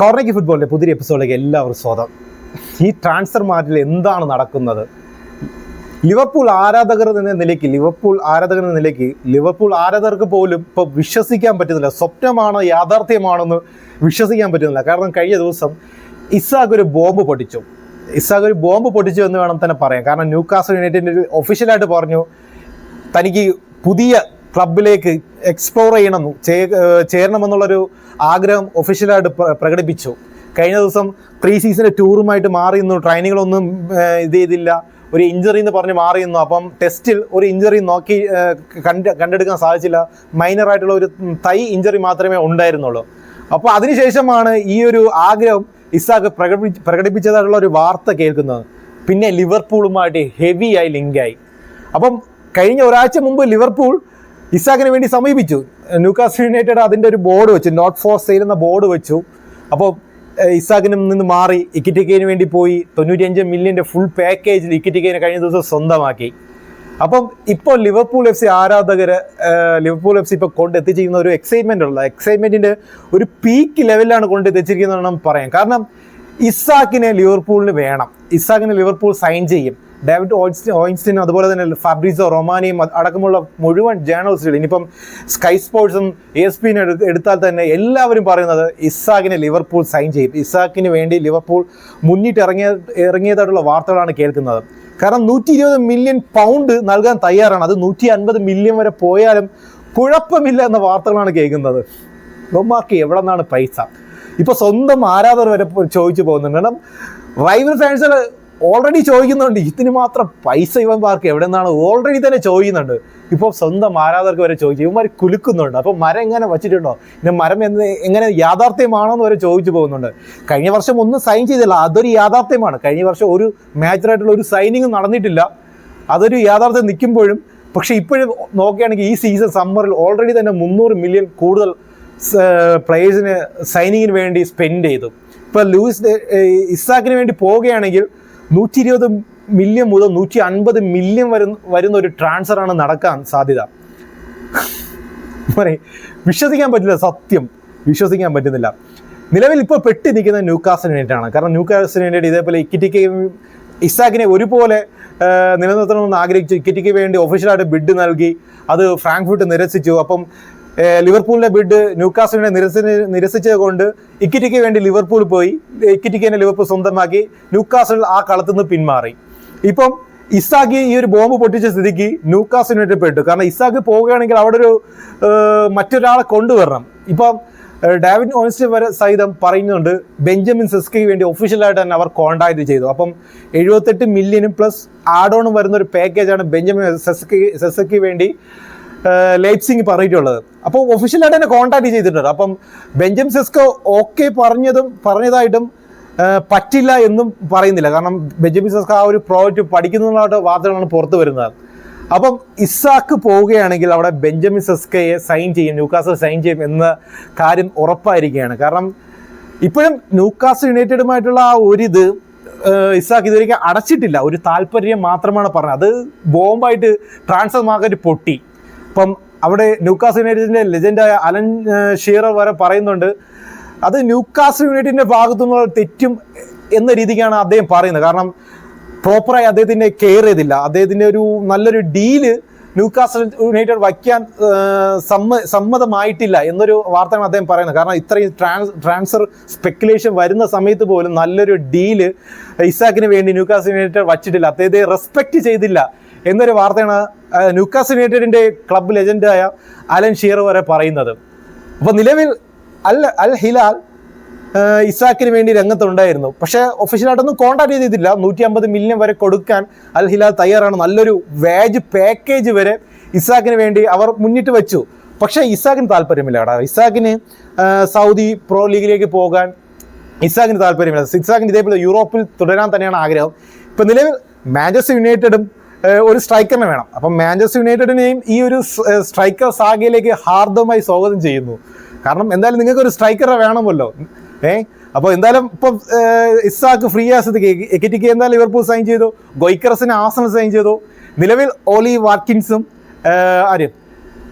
Corner ഫുട്ബോളിൻ്റെ പുതിയ എപ്പിസോഡിലേക്ക് എല്ലാവർക്കും സ്വാഗതം. ഈ ട്രാൻസ്ഫർ മാർക്കറ്റിൽ എന്താണ് നടക്കുന്നത്? ലിവർപൂൾ ആരാധകർ എന്ന നിലയ്ക്ക് ലിവർപൂൾ ആരാധകർക്ക് പോലും ഇപ്പോൾ വിശ്വസിക്കാൻ പറ്റുന്നില്ല. സ്വപ്നമാണോ യാഥാർത്ഥ്യമാണെന്ന് വിശ്വസിക്കാൻ പറ്റുന്നില്ല. കാരണം കഴിഞ്ഞ ദിവസം ഇസാക്ക് ഒരു ബോംബ് പൊട്ടിച്ചു എന്ന് വേണം തന്നെ പറയാം. കാരണം ന്യൂകാസിൽ യുണൈറ്റഡിൻ്റെ ഒഫീഷ്യലായിട്ട് പറഞ്ഞു തനിക്ക് പുതിയ ക്ലബിലേക്ക് എക്സ്പ്ലോർ ചേരണമെന്നുള്ളൊരു ആഗ്രഹം ഒഫീഷ്യലായിട്ട് പ്രകടിപ്പിച്ചു. കഴിഞ്ഞ ദിവസം പ്രീ സീസണിലെ ടൂറുമായിട്ട് മാറിയിരുന്നു, ട്രെയിനിങ്ങളൊന്നും ചെയ്തില്ല, ഒരു ഇഞ്ചറി എന്ന് പറഞ്ഞ് മാറിയിരുന്നു. അപ്പം ടെസ്റ്റിൽ ഒരു ഇഞ്ചറി നോക്കി കണ്ടെടുക്കാൻ സാധിച്ചില്ല. മൈനറായിട്ടുള്ള ഒരു തൈ ഇഞ്ചറി മാത്രമേ ഉണ്ടായിരുന്നുള്ളൂ. അപ്പോൾ അതിനുശേഷമാണ് ഈ ഒരു ആഗ്രഹം ഇസാക്ക് പ്രകടിപ്പിച്ചതായിട്ടുള്ള ഒരു വാർത്ത കേൾക്കുന്നത്. പിന്നെ ലിവർപൂളുമായിട്ട് ഹെവിയായി ലിങ്കായി. അപ്പം കഴിഞ്ഞ ഒരാഴ്ച മുമ്പ് ലിവർപൂൾ ഇസാക്കിന് വേണ്ടി സമീപിച്ചു. ന്യൂകാസിൽ യുണൈറ്റഡ് അതിൻ്റെ ഒരു ബോർഡ് വെച്ചു, നോട്ട് ഫോർ സെയിൽ എന്ന ബോർഡ് വെച്ചു. അപ്പോൾ ഇസാക്കിന് നിന്ന് മാറി ഇക്കിറ്റിക്കേന് വേണ്ടി പോയി 95 മില്യൻ്റെ ഫുൾ പാക്കേജിൽ ഇക്കിറ്റിക്കേനെ കഴിഞ്ഞ ദിവസം സ്വന്തമാക്കി. അപ്പം ഇപ്പോൾ ലിവർപൂൾ എഫ് സി ആരാധകർ ഇപ്പോൾ കൊണ്ടെത്തിച്ചിരിക്കുന്ന ഒരു എക്സൈറ്റ്മെൻറ്റിൻ്റെ ഒരു പീക്ക് ലെവലിലാണ് കൊണ്ടെത്തിച്ചിരിക്കുന്നതെന്ന് പറയാം. കാരണം ഇസാക്കിനെ ലിവർപൂളിന് വേണം. ഇസാക്കിനെ ലിവർപൂൾ സൈൻ ചെയ്യും. ഡേവിഡ് ഓയിൻസ്റ്റീനും അതുപോലെ തന്നെ ഫാബ്രിസോ റൊമാനിയും അടക്കമുള്ള മുഴുവൻ ജേർണലിസ്റ്റുകൾ, ഇനിയിപ്പം സ്കൈ സ്പോർട്സും ESPN എടുത്താൽ തന്നെ എല്ലാവരും പറയുന്നത് ഇസാക്കിനെ ലിവർപൂൾ സൈൻ ചെയ്യും. ഇസാക്കിന് വേണ്ടി ലിവർപൂൾ മുന്നിട്ട് ഇറങ്ങിയതായിട്ടുള്ള വാർത്തകളാണ് കേൾക്കുന്നത്. കാരണം 120 മില്യൺ പൗണ്ട് നൽകാൻ തയ്യാറാണ്. അത് 150 മില്യൺ വരെ പോയാലും കുഴപ്പമില്ല എന്ന വാർത്തകളാണ് കേൾക്കുന്നത്. ഇവന്മാർക്ക് എവിടെ നിന്നാണ് പൈസ? ഇപ്പോൾ സ്വന്തം ആരാധകർ വരെ ചോദിച്ചു പോകുന്നുണ്ട്. കാരണം റൈവൽ ഫാൻസുകൾ ഓൾറെഡി ചോദിക്കുന്നുണ്ട്, ഇതിന് മാത്രം പൈസ ഇവന്മാർക്ക് എവിടെ നിന്നാണ് ഓൾറെഡി തന്നെ ചോദിക്കുന്നുണ്ട്. ഇപ്പോൾ സ്വന്തം ആരാധകർക്ക് വരെ ചോദിച്ചു. ഇവന്മാർ കുലുക്കുന്നുണ്ട്. അപ്പോൾ മരം എങ്ങനെ വച്ചിട്ടുണ്ടോ, പിന്നെ മരം എങ്ങനെ യാഥാർത്ഥ്യമാണോന്ന് വരെ ചോദിച്ചു പോകുന്നുണ്ട്. കഴിഞ്ഞ വർഷം ഒന്നും സൈൻ ചെയ്തില്ല, അതൊരു യാഥാർത്ഥ്യമാണ്. കഴിഞ്ഞ വർഷം ഒരു മാച്ചറായിട്ടുള്ള ഒരു സൈനിങ് നടന്നിട്ടില്ല, അതൊരു യാഥാർത്ഥ്യം നിൽക്കുമ്പോഴും. പക്ഷേ ഇപ്പോഴും നോക്കുകയാണെങ്കിൽ ഈ സീസൺ സമ്മറിൽ ഓൾറെഡി തന്നെ 300 മില്യൺ കൂടുതൽ പ്ലേയേഴ്സിന് സൈനിങ്ങിന് വേണ്ടി സ്പെൻഡ് ചെയ്തു. ഇപ്പോൾ ഇസാക്കിന് വേണ്ടി പോവുകയാണെങ്കിൽ 120 മില്യൺ മുതൽ 150 മില്യൺ വരുന്ന ഒരു ട്രാൻസ്ഫറാണ് നടക്കാൻ സാധ്യത. വിശ്വസിക്കാൻ പറ്റില്ല, സത്യം വിശ്വസിക്കാൻ പറ്റുന്നില്ല. നിലവിൽ ഇപ്പോൾ പെട്ടി നിൽക്കുന്ന ന്യൂകാസിൽ യുണൈറ്റഡാണ്. കാരണം ന്യൂകാസിൽ യുണൈറ്റഡ് ഇതേപോലെ ഇക്കിറ്റിക്കയും ഇസാക്കിനെ ഒരുപോലെ നിലനിർത്തണമെന്ന് ആഗ്രഹിച്ചു. ഇക്കിറ്റിക്ക് വേണ്ടി ഒഫീഷ്യലായിട്ട് ബിഡ് നൽകി, അത് ഫ്രാങ്ക്ഫർട്ട് നിരസിച്ചു. അപ്പം ലിവർപൂളിൻ്റെ ബിഡ് ന്യൂകാസിലിനെ നിരസിച്ചത് കൊണ്ട് ഇക്കിറ്റിക്ക് വേണ്ടി ലിവർപൂൾ പോയി, ഇക്കിറ്റിക്കിനെ ലിവർപൂൾ സ്വന്തമാക്കി. ന്യൂകാസിൽ ആ കളത്തിൽ നിന്ന് പിന്മാറി. ഇപ്പം ഇസാക്ക് ഈ ഒരു ബോംബ് പൊട്ടിച്ച സ്ഥിതിക്ക് ന്യൂകാസിൽ യുണൈറ്റഡ് പെട്ടു. കാരണം ഇസാക്ക് പോവുകയാണെങ്കിൽ അവിടെ ഒരു മറ്റൊരാളെ കൊണ്ടുവരണം. ഇപ്പം ഡേവിഡ് ഓയിൻസ്റ്റീൻ വരെ സഹിതം പറയുന്നുണ്ട് ബെഞ്ചമിൻ സെസ്കയ്ക്ക് വേണ്ടി ഒഫീഷ്യലായിട്ട് തന്നെ അവർ കോൺടാക്ട് ചെയ്തു. അപ്പം 78 മില്യനും പ്ലസ് ആഡ് ഓണും വരുന്ന ഒരു പാക്കേജാണ് ബെഞ്ചമിൻ സെസ്കയ്ക്ക് വേണ്ടി ലൈപ്സിങ് പറഞ്ഞിട്ടുള്ളത്. അപ്പോൾ ഒഫീഷ്യലായിട്ട് തന്നെ കോൺടാക്ട് ചെയ്തിട്ടുണ്ട്. അപ്പം ബെഞ്ചമിൻ സെസ്കോ ഓക്കെ പറഞ്ഞതായിട്ടും പറ്റില്ല എന്നും പറയുന്നില്ല. കാരണം ബെഞ്ചമിൻ സെസ്കോ ആ ഒരു പ്രോജക്റ്റ് പഠിക്കുന്നതായിട്ട് വാർത്തകളാണ് പുറത്തു വരുന്നത്. അപ്പം ഇസാക്ക് പോവുകയാണെങ്കിൽ അവിടെ ബെഞ്ചമിൻ സെസ്കയെ സൈൻ ചെയ്യും, ന്യൂകാസിൽ സൈൻ ചെയ്യും എന്ന കാര്യം ഉറപ്പായിരിക്കുകയാണ്. കാരണം ഇപ്പോഴും ന്യൂകാസിൽ യുണൈറ്റഡുമായിട്ടുള്ള ആ ഒരിത് ഇസാക്ക് ഇതുവരെയ്ക്ക് അടച്ചിട്ടില്ല. ഒരു താല്പര്യം മാത്രമാണ് പറഞ്ഞത്. അത് ബോംബായിട്ട് ട്രാൻസ്ഫർ മാർക്കറ്റ് പൊട്ടി. അപ്പം അവിടെ ന്യൂകാസിൽ യുണൈറ്റഡിൻ്റെ ലെജൻഡായ അലൻ ഷീറർ വരെ പറയുന്നുണ്ട് അത് ന്യൂകാസിൽ യുണൈറ്റഡിൻ്റെ ഭാഗത്തു നിന്നുള്ള തെറ്റും എന്ന രീതിക്കാണ് അദ്ദേഹം പറയുന്നത്. കാരണം പ്രോപ്പറായി അദ്ദേഹത്തിൻ്റെ കെയർ ചെയ്തില്ല. അദ്ദേഹത്തിൻ്റെ ഒരു നല്ലൊരു ഡീല് ന്യൂകാസിൽ യുണൈറ്റഡ് വയ്ക്കാൻ സമ്മതമായിട്ടില്ല എന്നൊരു വാർത്തയാണ് അദ്ദേഹം പറയുന്നത്. കാരണം ഇത്രയും ട്രാൻസ്ഫർ സ്പെക്കുലേഷൻ വരുന്ന സമയത്ത് പോലും നല്ലൊരു ഡീല് ഇസാക്കിന് വേണ്ടി ന്യൂകാസിൽ യുണൈറ്റഡ് വച്ചിട്ടില്ല, അദ്ദേഹത്തെ റെസ്പെക്റ്റ് ചെയ്തില്ല എന്നൊരു വാർത്തയാണ് ന്യൂകാസിൽ യുണൈറ്റഡിൻ്റെ ക്ലബ് ലെജൻഡായ അലൻ ഷീറർ വരെ പറയുന്നത്. അപ്പോൾ നിലവിൽ അൽ ഹിലാൽ ഇസാക്കിന് വേണ്ടി രംഗത്തുണ്ടായിരുന്നു. പക്ഷേ ഒഫീഷ്യലായിട്ടൊന്നും കോൺടാക്ട് ചെയ്തിട്ടില്ല. 150 മില്യൺ വരെ കൊടുക്കാൻ അൽ ഹിലാൽ തയ്യാറാണ്. നല്ലൊരു വേജ് പാക്കേജ് വരെ ഇസാക്കിന് വേണ്ടി അവർ മുന്നിട്ട് വെച്ചു. പക്ഷേ ഇസാക്കിന് താല്പര്യമില്ല. ഇസാക്കിന് സൗദി പ്രോ ലീഗിലേക്ക് പോകാൻ ഇസാക്കിന് താല്പര്യമില്ല. ഇസാക്കിന് ഇതേപോലെ യൂറോപ്പിൽ തുടരാൻ തന്നെയാണ് ആഗ്രഹം. ഇപ്പം നിലവിൽ മാഞ്ചസ്റ്റർ യുണൈറ്റഡും ഒരു സ്ട്രൈക്കറിനെ വേണം. അപ്പം മാഞ്ചസ്റ്റർ യുണൈറ്റഡിനെയും ഈ ഒരു സ്ട്രൈക്കർ സാഗയിലേക്ക് ഹാർദമായി സ്വാഗതം ചെയ്യുന്നു. കാരണം എന്തായാലും നിങ്ങൾക്ക് ഒരു സ്ട്രൈക്കറെ വേണമല്ലോ. അപ്പോൾ എന്തായാലും ഇപ്പം ഇസാക്ക് ഫ്രീ ആസത്തിക്ക് എക്കിറ്റിക്ക് എന്തായാലും ലിവർപൂൾ സൈൻ ചെയ്തു, ഗൊയ്ക്കറസിനെ ആർസണൽ സൈൻ ചെയ്തു. നിലവിൽ ഓലി വാട്കിൻസും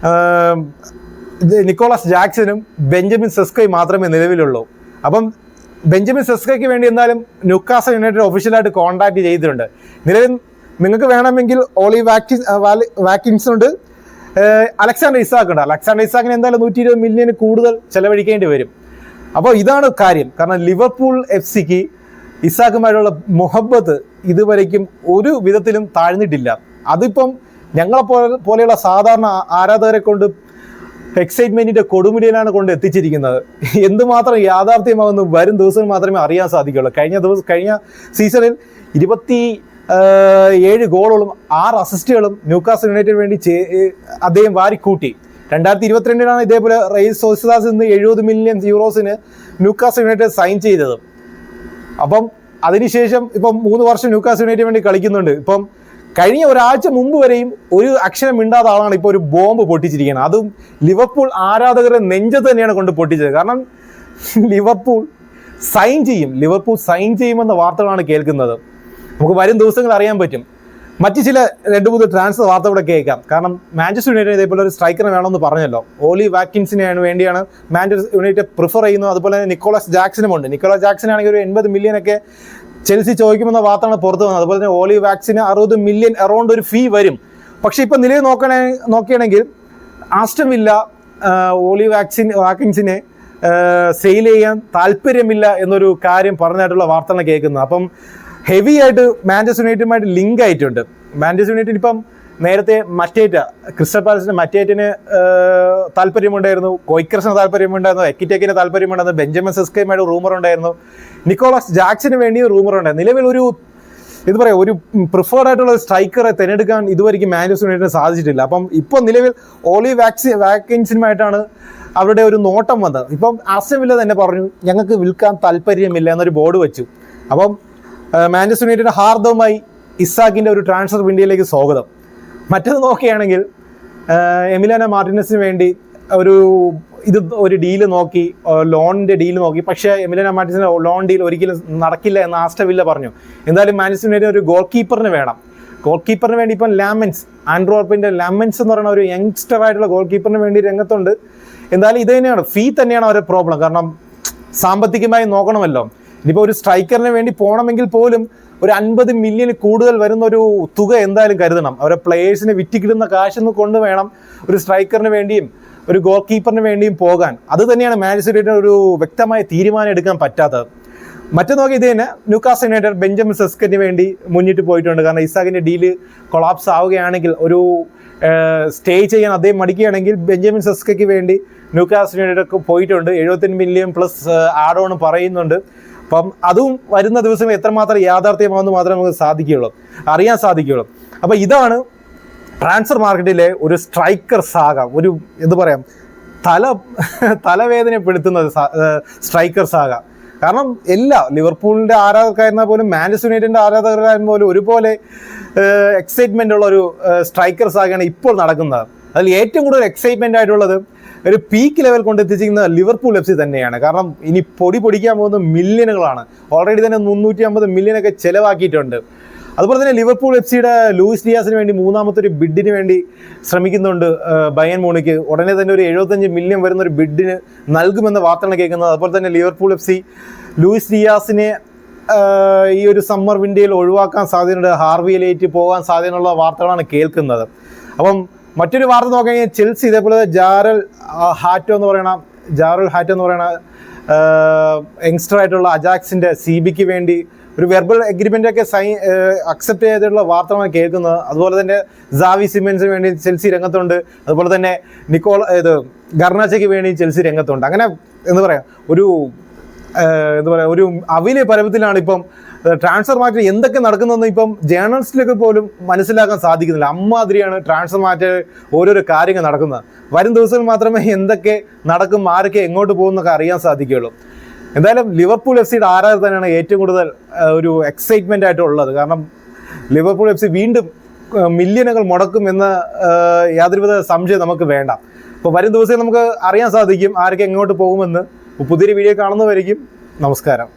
നിക്കോളാസ് ജാക്സനും ബെഞ്ചമിൻ സെസ്കോയും മാത്രമേ നിലവിലുള്ളൂ. അപ്പം ബെഞ്ചമിൻ സെസ്കയ്ക്ക് വേണ്ടി എന്തായാലും ന്യൂക്കാസൽ യുണൈറ്റഡ് ഒഫീഷ്യലായിട്ട് കോൺടാക്ട് ചെയ്തിട്ടുണ്ട്. നിലവിൽ നിങ്ങൾക്ക് വേണമെങ്കിൽ ഓലി വാക്കിൻസ് ഉണ്ട്, അലക്സാണ്ടർ ഇസാക്ക് ഉണ്ട്. അലക്സാണ്ടർ ഇസാക്കിന് എന്തായാലും 120 മില്യൺ കൂടുതൽ ചെലവഴിക്കേണ്ടി വരും. അപ്പോൾ ഇതാണ് കാര്യം. കാരണം ലിവർപൂൾ FC-ക്ക് ഇസാക്കുമായിട്ടുള്ള മുഹബത്ത് ഇതുവരയ്ക്കും ഒരു വിധത്തിലും താഴ്ന്നിട്ടില്ല. അതിപ്പം ഞങ്ങളെ പോലെയുള്ള സാധാരണ ആരാധകരെ കൊണ്ട് എക്സൈറ്റ്മെന്റിന്റെ കൊടുമുടിയിലാണ് കൊണ്ട് എത്തിച്ചിരിക്കുന്നത്. എന്തുമാത്രം യാഥാർത്ഥ്യമാകുന്നു വരും ദിവസം മാത്രമേ അറിയാൻ സാധിക്കുകയുള്ളൂ. കഴിഞ്ഞ സീസണിൽ 27 ഗോളുകളും 6 അസിസ്റ്റുകളും ന്യൂക്കാസൽ യുണൈറ്റഡിന് വേണ്ടി അദ്ദേഹം വാരിക്കൂട്ടി. 2022 ഇതേപോലെ റയൽ സോസിഡാഡിൽ നിന്ന് 70 മില്യൺ യൂറോസിന് ന്യൂക്കാസൽ യുണൈറ്റഡ് സൈൻ ചെയ്തത്. അപ്പം അതിനുശേഷം ഇപ്പം 3 വർഷം ന്യൂക്കാസൽ യുണൈറ്റഡിന് വേണ്ടി കളിക്കുന്നുണ്ട്. ഇപ്പം കഴിഞ്ഞ ഒരാഴ്ച മുമ്പ് വരെയും ഒരു അക്ഷരം മിണ്ടാത്ത ആളാണ് ഇപ്പോൾ ഒരു ബോംബ് പൊട്ടിച്ചിരിക്കുന്നത്. അതും ലിവർപൂൾ ആരാധകരുടെ നെഞ്ചത്ത് തന്നെയാണ് കൊണ്ട് പൊട്ടിച്ചത്. കാരണം ലിവർപൂൾ സൈൻ ചെയ്യുമെന്ന വാർത്തകളാണ് കേൾക്കുന്നത്. നമുക്ക് വരും ദിവസങ്ങൾ അറിയാൻ പറ്റും. മറ്റു ചില 2-3 ട്രാൻസ്ഫർ വാർത്ത കൂടെ കേൾക്കാം. കാരണം മാഞ്ചസ്റ്റർ യുണൈറ്റഡ് ഇതേപോലെ ഒരു സ്ട്രൈക്കറെ വേണമെന്ന് പറഞ്ഞല്ലോ. ഓലി വാക്കിൻസിന് വേണ്ടിയാണ് മാഞ്ചസ്റ്റർ യുണൈറ്റഡ് പ്രിഫർ ചെയ്യുന്നത്. അതുപോലെ തന്നെ നിക്കോളാസ് ജാക്സനും ഉണ്ട്. നിക്കോളാസ് ജാക്സൺ ആണെങ്കിൽ ഒരു 80 മില്യനൊക്കെ ചെൽസി ചോദിക്കുമെന്ന വാർത്തയാണ് പുറത്ത് വന്നത്. അതുപോലെ തന്നെ ഓലി വാക്സിന് 60 മില്യൺ അറൗണ്ട് ഒരു ഫീ വരും. പക്ഷേ ഇപ്പം നിലവിൽ നോക്കുകയാണെങ്കിൽ ആസ്റ്റൺ വില്ല ഓലി വാക്കിൻസിനെ സെയിൽ ചെയ്യാൻ താല്പര്യമില്ല എന്നൊരു കാര്യം പറഞ്ഞായിട്ടുള്ള വാർത്തയാണ് കേൾക്കുന്നത്. അപ്പം ഹെവി ആയിട്ട് മാഞ്ചസ്റ്റർ യുണൈറ്റഡുമായിട്ട് ലിങ്ക് ആയിട്ടുണ്ട്. മാഞ്ചസ്റ്റർ യുണൈറ്റഡ് ഇപ്പം നേരത്തെ ക്രിസ്റ്റൽ പാലസിന് മറ്റേറ്റിന് താല്പര്യമുണ്ടായിരുന്നു, കൊയ്ക്കർസിന് താല്പര്യമുണ്ടായിരുന്നു, എക്കിറ്റേക്കിന് താല്പര്യമുണ്ടായിരുന്നു, ബെഞ്ചമിൻ സെസ്കയുമായിട്ട് റൂമർ ഉണ്ടായിരുന്നു, നിക്കോളാസ് ജാക്സന് വേണ്ടി റൂമർ ഉണ്ടായിരുന്നു. നിലവിൽ ഒരു പ്രിഫേർഡ് ആയിട്ടുള്ള സ്ട്രൈക്കറെ തിരഞ്ഞെടുക്കാൻ ഇതുവരെയ്ക്കും മാഞ്ചസ്റ്റർ യുണൈറ്റഡിന് സാധിച്ചിട്ടില്ല. അപ്പം ഇപ്പോൾ നിലവിൽ ഓലി വാക്കിൻസിനുമായിട്ടാണ് അവരുടെ ഒരു നോട്ടം വന്നത്. ഇപ്പം ആസ്റ്റൺ വില്ല തന്നെ പറഞ്ഞു ഞങ്ങൾക്ക് വിൽക്കാൻ താല്പര്യമില്ല എന്നൊരു ബോർഡ് വെച്ചു. അപ്പം മാഞ്ചസ്റ്റർ യുണൈറ്റഡ് ഹാർദവുമായി ഇസാക്കിൻ്റെ ഒരു ട്രാൻസ്ഫർ വിൻഡോയിലേക്ക് സ്വാഗതം. മറ്റത് നോക്കുകയാണെങ്കിൽ എമിലിയാനോ മാർട്ടിനസിന് വേണ്ടി ഒരു ഡീല് നോക്കി, ലോണിൻ്റെ ഡീല് നോക്കി. പക്ഷേ എമിലിയാനോ മാർട്ടിനസിൻ്റെ ലോൺ ഡീൽ ഒരിക്കലും നടക്കില്ല എന്ന് ആസ്റ്റൺ വില്ല പറഞ്ഞു. എന്തായാലും മാഞ്ചസ്റ്റർ യുണൈറ്റഡ് ഒരു ഗോൾ കീപ്പറിന് വേണം. ഗോൾ കീപ്പറിന് വേണ്ടി ഇപ്പം ആൻഡ്രോപ്പിൻ്റെ ലാമൻസ് എന്ന് പറയുന്ന ഒരു യങ്സ്റ്റർ ആയിട്ടുള്ള ഗോൾ കീപ്പറിന് വേണ്ടി രംഗത്തുണ്ട്. എന്തായാലും ഇത് തന്നെയാണ്, ഫീ തന്നെയാണ് അവരുടെ പ്രോബ്ലം. കാരണം സാമ്പത്തികമായി നോക്കണമല്ലോ. ഇനിയിപ്പോൾ ഒരു സ്ട്രൈക്കറിന് വേണ്ടി പോകണമെങ്കിൽ പോലും ഒരു 50 മില്യൺ കൂടുതൽ വരുന്ന ഒരു തുക എന്തായാലും കരുതണം. അവരെ പ്ലേയേഴ്സിനെ വിറ്റിക്കിടുന്ന കാശൊന്നും കൊണ്ട് വേണം ഒരു സ്ട്രൈക്കറിന് വേണ്ടിയും ഒരു ഗോൾ കീപ്പറിന് വേണ്ടിയും പോകാൻ. അത് തന്നെയാണ് മാഞ്ചസ്റ്റർ യുണൈറ്റഡ് ഒരു വ്യക്തമായ തീരുമാനം എടുക്കാൻ പറ്റാത്തത്. മറ്റു നോക്കി ഇത് തന്നെ ന്യൂക്കാസൽ യുണൈറ്റഡ് ബെഞ്ചമിൻ സെസ്കന് വേണ്ടി മുന്നിട്ട് പോയിട്ടുണ്ട്. കാരണം ഇസാക്കിൻ്റെ ഡീല് കൊളാപ്സ് ആവുകയാണെങ്കിൽ, ഒരു സ്റ്റേ ചെയ്യാൻ അദ്ദേഹം മടിക്കുകയാണെങ്കിൽ ബെഞ്ചമിൻ സെസ്കയ്ക്ക് വേണ്ടി ന്യൂക്കാസൽ യുണൈറ്റഡ് പോയിട്ടുണ്ട്. 70 മില്യൺ പ്ലസ് ആഡ് ഓൺ പറയുന്നുണ്ട്. അപ്പം അതും വരുന്ന ദിവസം എത്രമാത്രം യാഥാർത്ഥ്യമാണെന്ന് മാത്രമേ നമുക്ക് അറിയാൻ സാധിക്കുകയുള്ളൂ. അപ്പോൾ ഇതാണ് ട്രാൻസ്ഫർ മാർക്കറ്റിലെ ഒരു സ്ട്രൈക്കർ സാഗ, ഒരു തലവേദനപ്പെടുത്തുന്ന സ്ട്രൈക്കർ സാഗ. കാരണം ലിവർപൂളിൻ്റെ ആരാധകരായിരുന്നാൽ പോലും മാഞ്ചസ്റ്റർ യുണൈറ്റഡിൻ്റെ ആരാധകരായിരുന്ന പോലും ഒരുപോലെ എക്സൈറ്റ്മെൻ്റ് ഉള്ള ഒരു സ്ട്രൈക്കർ സാഗയാണ് ഇപ്പോൾ നടക്കുന്നത്. അതിൽ ഏറ്റവും കൂടുതൽ എക്സൈറ്റ്മെൻ്റ് ആയിട്ടുള്ളത് ഒരു പീക്ക് ലെവൽ കൊണ്ടെത്തിച്ചിരിക്കുന്ന ലിവർപൂൾ FC തന്നെയാണ്. കാരണം ഇനി പൊടിക്കാൻ പോകുന്ന മില്യണുകളാണ്. ഓൾറെഡി തന്നെ 350 മില്യണൊക്കെ ചിലവാക്കിയിട്ടുണ്ട്. അതുപോലെ തന്നെ ലിവർപൂൾ FC-യുടെ ലൂയിസ് ഡിയാസിന് വേണ്ടി 3ാമത്തെ ഒരു ബിഡിന് വേണ്ടി ശ്രമിക്കുന്നുണ്ട് ബയൺ മ്യൂണിക്ക്. ഉടനെ തന്നെ ഒരു 75 മില്യൺ വരുന്ന ഒരു ബിഡിന് നൽകുമെന്ന വാർത്തയാണ് കേൾക്കുന്നത്. അതുപോലെ തന്നെ ലിവർപൂൾ FC ലൂയിസ് ഡിയാസിനെ ഈ ഒരു സമ്മർ വിൻഡോയിൽ ഒഴിവാക്കാൻ സാധ്യതയുണ്ട്, ഹാർവിയിലേക്ക് പോകാൻ സാധ്യതയുള്ള വാർത്തകളാണ് കേൾക്കുന്നത്. അപ്പം മറ്റൊരു വാർത്ത നോക്കുകയാണെങ്കിൽ ചെൽസി ഇതേപോലെ ജാറൽ ഹാറ്റോ എന്ന് പറയുന്ന യങ്സ്റ്റർ ആയിട്ടുള്ള അജാക്സിൻ്റെ CBക്ക് വേണ്ടി ഒരു വെർബൽ എഗ്രിമെൻ്റ് ഒക്കെ അക്സെപ്റ്റ് ചെയ്തിട്ടുള്ള വാർത്തകളാണ് കേൾക്കുന്നത്. അതുപോലെ തന്നെ സാവി സിമൻസിന് വേണ്ടി ചെൽസി രംഗത്തുണ്ട്. അതുപോലെ തന്നെ ഗർണാച്ചയ്ക്ക് വേണ്ടി ചെൽസി രംഗത്തുണ്ട്. അങ്ങനെ ഒരു അവിലെ പരമത്തിലാണ് ഇപ്പം ട്രാൻസ്ഫർ മാർക്കറ്റ് എന്തൊക്കെ നടക്കുന്നതെന്ന് ഇപ്പം ജേർണലിസ്റ്റിലൊക്കെ പോലും മനസ്സിലാക്കാൻ സാധിക്കുന്നില്ല. അമ്മാതിരിയാണ് ട്രാൻസ്ഫർ മാർക്കറ്റ് ഓരോരോ കാര്യങ്ങൾ നടക്കുന്നത്. വരും ദിവസങ്ങൾ മാത്രമേ എന്തൊക്കെ നടക്കും, ആരൊക്കെ എങ്ങോട്ട് പോകുന്നൊക്കെ അറിയാൻ സാധിക്കുകയുള്ളൂ. എന്തായാലും ലിവർപൂൾ FC-യുടെ ആരാധകർ തന്നെയാണ് ഏറ്റവും കൂടുതൽ ഒരു എക്സൈറ്റ്മെൻ്റ് ആയിട്ടുള്ളത്. കാരണം ലിവർപൂൾ FC വീണ്ടും മില്യണുകൾ മുടക്കും എന്ന യാതൊരുവിധ സംശയം നമുക്ക് വേണ്ട. അപ്പോൾ വരും ദിവസം നമുക്ക് അറിയാൻ സാധിക്കും ആരൊക്കെ എങ്ങോട്ട് പോകുമെന്ന്. പുതിയൊരു വീഡിയോ കാണുന്നവരായിരിക്കും. നമസ്കാരം.